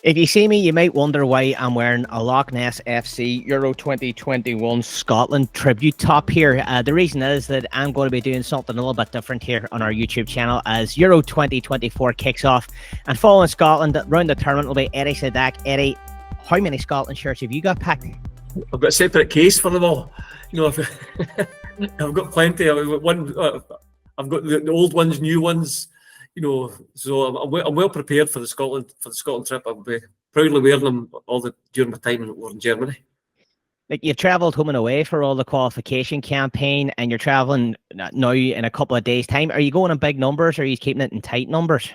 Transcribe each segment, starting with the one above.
If you see me, you might wonder why I'm wearing a Loch Ness FC Euro 2021 Scotland tribute top here. The reason is that I'm going to be doing something a little bit different here on our YouTube channel as Euro 2024 kicks off. And following Scotland, round the tournament will be Eddie Seydak. Eddie, how many Scotland shirts have you got packed? I've got a separate case for them all. I've got plenty. I've got one. I've got the old ones, new ones. So I'm well prepared for the Scotland trip. I'll be proudly wearing them during my time in Germany. Like, you've travelled home and away for all the qualification campaign, and you're travelling now in a couple of days' time. Are you going in big numbers, or are you keeping it in tight numbers?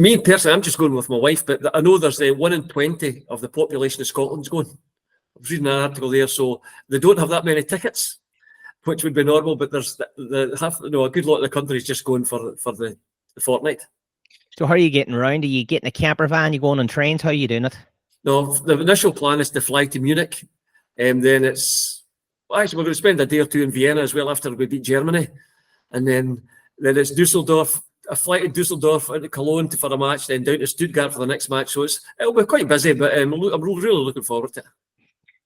Me personally, I'm just going with my wife, but I know there's 1 in 20 of the population of Scotland's going. I was reading an article there, so they don't have that many tickets, which would be normal. But there's a good lot of the country is just going for the fortnight. So how are you getting around? Are you getting a camper van? You going on trains? How are you doing it? No, the initial plan is to fly to Munich, and then we're going to spend a day or two in Vienna as well after we beat Germany, and then it's Dusseldorf, a flight to Dusseldorf into Cologne for a match, then down to Stuttgart for the next match. So it'll be quite busy, but I'm really looking forward to it.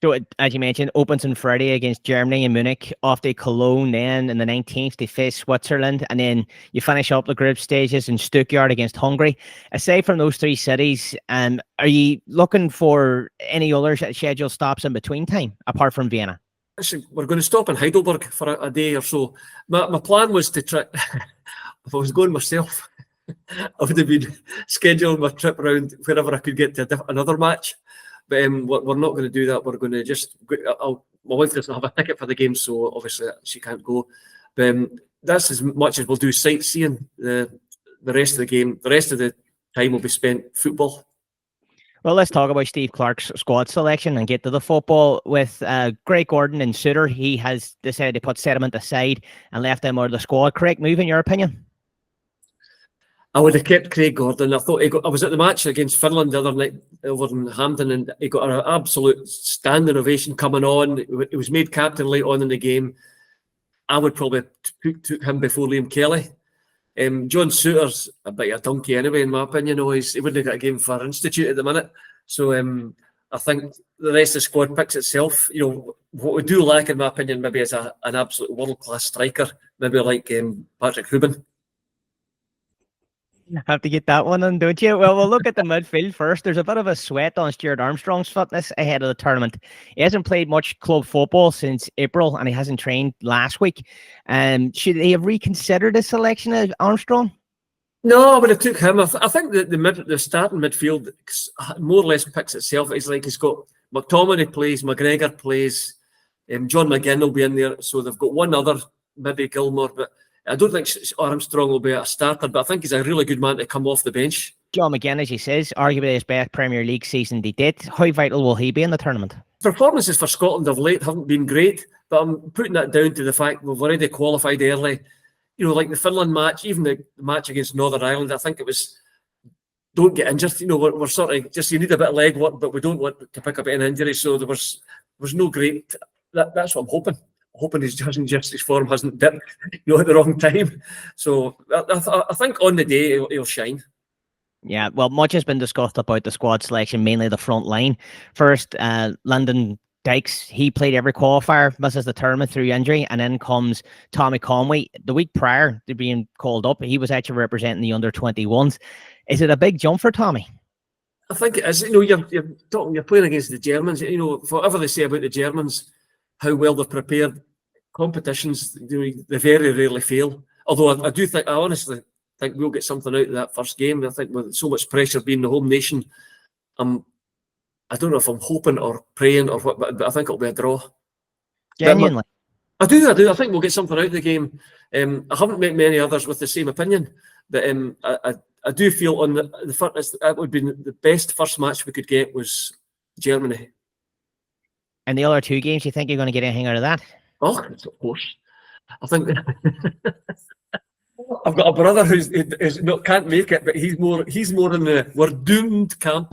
So, as you mentioned, opens on Friday against Germany and Munich, off to Cologne, then on the 19th they face Switzerland, and then you finish up the group stages in Stuttgart against Hungary. Aside from those three cities, are you looking for any other scheduled stops in between time, apart from Vienna? Actually, we're going to stop in Heidelberg for a day or so. My plan was to try, if I was going myself, I would have been scheduling my trip around wherever I could get to another match. But we're not going to do that. We're going to just. My wife doesn't have a ticket for the game, so obviously she can't go. But that's as much as we'll do sightseeing. The rest of the game, the rest of the time will be spent football. Well, let's talk about Steve Clarke's squad selection and get to the football. With Greg Gordon and Suter, he has decided to put Sediment aside and left them out of the squad. Correct move, in your opinion? I would have kept Craig Gordon. I was at the match against Finland the other night over in Hampden, and he got an absolute standing ovation coming on. He was made captain late on in the game. I would probably took him before Liam Kelly. John Suter's a bit of a donkey anyway, in my opinion. He wouldn't have got a game for Institute at the minute. So I think the rest of the squad picks itself. What we do lack, in my opinion, maybe is an absolute world-class striker, maybe like Patrick Hubin. Have to get that one in, don't you? Well, we'll look at the midfield first. There's a bit of a sweat on Stuart Armstrong's fitness ahead of the tournament. He hasn't played much club football since April, and he hasn't trained last week. Should he have reconsidered his selection of Armstrong? No, I would have took him. I think that the starting midfield more or less picks itself. It's like he's got McTominay plays, McGregor plays, John McGinn will be in there. So they've got one other, maybe Gilmore, but I don't think Armstrong will be a starter, but I think he's a really good man to come off the bench. John McGinn, as he says, arguably his best Premier League season he did. How vital will he be in the tournament? Performances for Scotland of late haven't been great, but I'm putting that down to the fact we've already qualified early. Like the Finland match, even the match against Northern Ireland, I think it was, don't get injured. We're sort of just, you need a bit of leg work, but we don't want to pick up any injuries. So there was no great, that's what I'm hoping. Hoping his form hasn't dipped, at the wrong time. So I think on the day he'll shine. Yeah, well, much has been discussed about the squad selection, mainly the front line. First, Lyndon Dykes, he played every qualifier, misses the tournament through injury, and then comes Tommy Conway. The week prior to being called up, he was actually representing the under-21s. Is it a big jump for Tommy? I think it is. You're playing against the Germans. Whatever they say about the Germans, how well they're prepared. Competitions, they very rarely fail. Although I honestly think we'll get something out of that first game. I think with so much pressure being the home nation, I don't know if I'm hoping or praying or what, but I think it'll be a draw. Genuinely? I do. I think we'll get something out of the game. I haven't met many others with the same opinion, but I do feel on the first, that would be the best first match we could get was Germany. And the other two games, you think you're going to get anything out of that? Oh, of course. I think I've got a brother who's can't make it, but he's more in the we're doomed camp.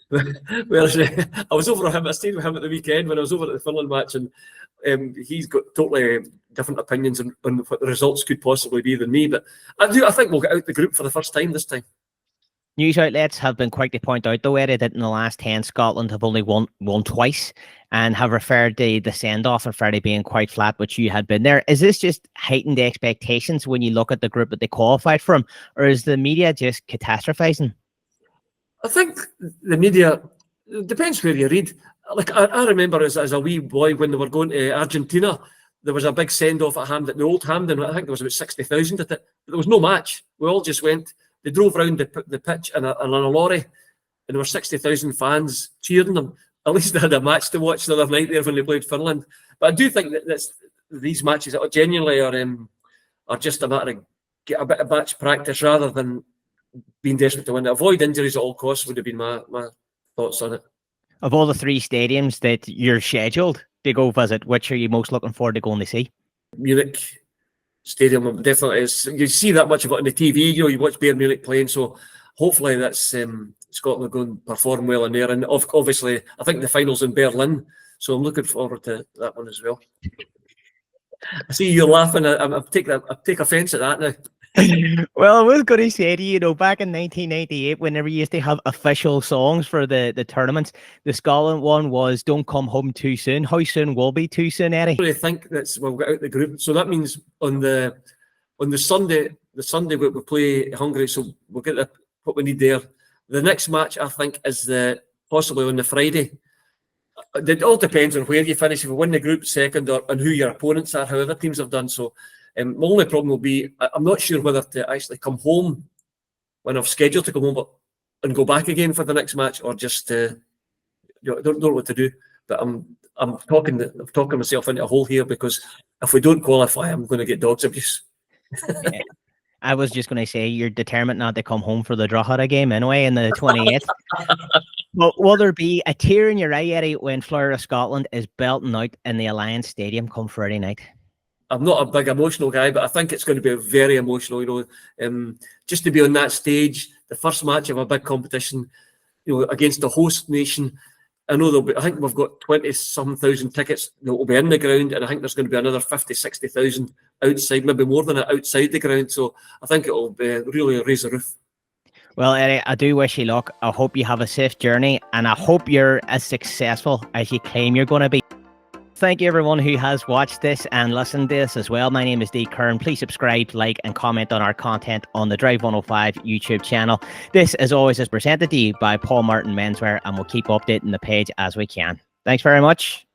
Whereas I was over I stayed with him at the weekend when I was over at the Finland match, and he's got totally different opinions on what the results could possibly be than me. But I think we'll get out the group for the first time this time. News outlets have been quick to point out, though, Eddie, that in the last 10, Scotland have only won twice and have referred to the send-off of Friday being quite flat, which you had been there. Is this just heightened expectations when you look at the group that they qualified from, or is the media just catastrophizing? I think the media, it depends where you read. Like I remember as a wee boy when they were going to Argentina, there was a big send-off at Hampden, the old Hampden. I think there was about 60,000 at it. But there was no match. We all just went. They drove around the pitch in a lorry, and there were 60,000 fans cheering them. At least they had a match to watch the other night there when they played Finland. But I do think that these matches genuinely are just a matter of get a bit of match practice rather than being desperate to win. Avoid injuries at all costs would have been my thoughts on it. Of all the 3 stadiums that you're scheduled to go visit, which are you most looking forward to going to see? Munich Stadium definitely is. You see that much of it on the TV. You watch Bayern Munich playing, so hopefully that's Scotland going to perform well in there. And obviously, I think the final's in Berlin, so I'm looking forward to that one as well. I see you're laughing. I take offence at that now. Well, I was going to say to you, back in 1998, whenever you used to have official songs for the tournaments, the Scotland one was "Don't Come Home Too Soon." How soon will be too soon, Eddie? I think we'll get out the group, so that means on the Sunday, we play Hungary, so we'll get what we need there. The next match, I think, is possibly on the Friday. It all depends on where you finish. If you win the group second, and who your opponents are, how other teams have done. So, my only problem will be I'm not sure whether to actually come home when I've scheduled to come home, and go back again for the next match, or just don't know what to do. But I'm talking myself into a hole here, because if we don't qualify, I'm going to get dogs abuse. Yeah. I was just going to say you're determined not to come home for the Drogheda game anyway in the 28th. But will there be a tear in your eye, Eddie, when Florida Scotland is belting out in the Alliance Stadium come Friday night? I'm not a big emotional guy, but I think it's going to be very emotional. Just to be on that stage, the first match of a big competition, against the host nation. I know I think we've got 20-some thousand tickets that will be in the ground, and I think there's going to be another 50-60,000 outside, maybe more than that outside the ground. So I think it'll be really raise the roof. Well, Eddie, I do wish you luck. I hope you have a safe journey, and I hope you're as successful as you claim you're going to be. Thank you, everyone who has watched this and listened to this as well. My name is Dee Curran. Please subscribe, like, and comment on our content on the Drive 105 YouTube channel. This, as always, is presented to you by Paul Martin Menswear, and we'll keep updating the page as we can. Thanks very much.